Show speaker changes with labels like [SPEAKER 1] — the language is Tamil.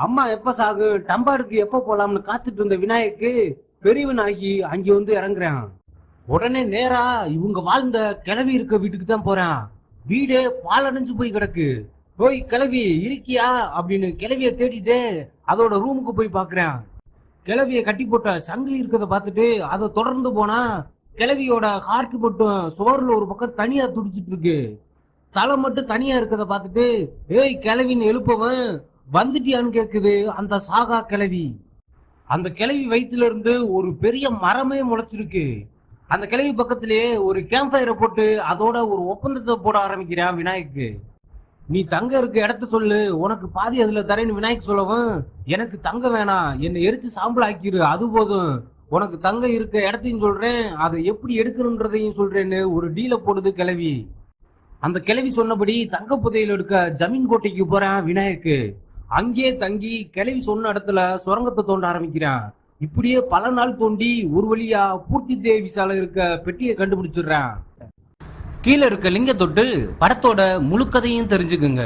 [SPEAKER 1] அம்மா எப்ப சாகு டம்பாடுக்கு எப்ப போலாம்னு காத்துட்டு இருந்த விநாயக்கு பெரியவனாகி அங்க வந்து இறங்குறான். உடனே நேரா இவங்க வாழ்ந்த கிளவி இருக்க வீட்டுக்கு தான் போறான். வீடே பாலடைஞ்சு போய் கிடக்கு. போய் கிளவி இருக்கியா அப்படின்னு கிளவிய தேடிட்டு அதோட ரூமுக்கு போய் பாக்குறான். கிளவிய கட்டி போட்ட சங்கிலி இருக்கிறத பார்த்துட்டு அதை தொடர்ந்து போனா கிளவியோட ஹார்ட் மட்டும் சோர்ல ஒரு பக்கம் தனியா துடிச்சிட்டு இருக்கு. தலை மட்டும் தனியா இருக்கிறத பார்த்துட்டு ஏய் கிளவின்னு எழுப்பவன் வந்துட்டியான்னு கேக்குது அந்த சாகா கிளவி. அந்த கிளவி வயிற்றுல இருந்து ஒரு பெரிய மரமே முளைச்சிருக்கு. அந்த கிளவி பக்கத்திலேயே ஒரு கேம்ப் ஃபயரை போட்டு அதோட ஒரு ஒப்பந்தத்தை போட ஆரம்பிக்கிறான் விநாயக்கு. நீ தங்க இருக்க இடத்த சொல்லு, உனக்கு பாதி அதுல தரேன்னு விநாயக் சொல்லவும், எனக்கு தங்க வேணாம், என்னை எரிச்சு சாம்பல் ஆக்கிரு, அது போதும். உனக்கு தங்க இருக்க இடத்தையும் சொல்றேன், அதை எப்படி எடுக்கணுன்றதையும் சொல்றேன்னு ஒரு டீலை போடுது கிளவி. அந்த கிளவி சொன்னபடி தங்க புதையல் எடுக்க ஜமீன் கோட்டைக்கு போறான் விநாயக்கு. அங்கே தங்கி கிளவி சொன்ன இடத்துல சுரங்கத்தை தோண்ட ஆரம்பிக்கிறான். இப்படியே பல நாள் தோண்டி ஒரு வழியா பூர்த்தி தேவி சாலை இருக்க பெட்டியை கண்டுபிடிச்சிடுறான். கீழே இருக்க லிங்க தொட்டு படத்தோட முழு கதையும் தெரிஞ்சுக்குங்க.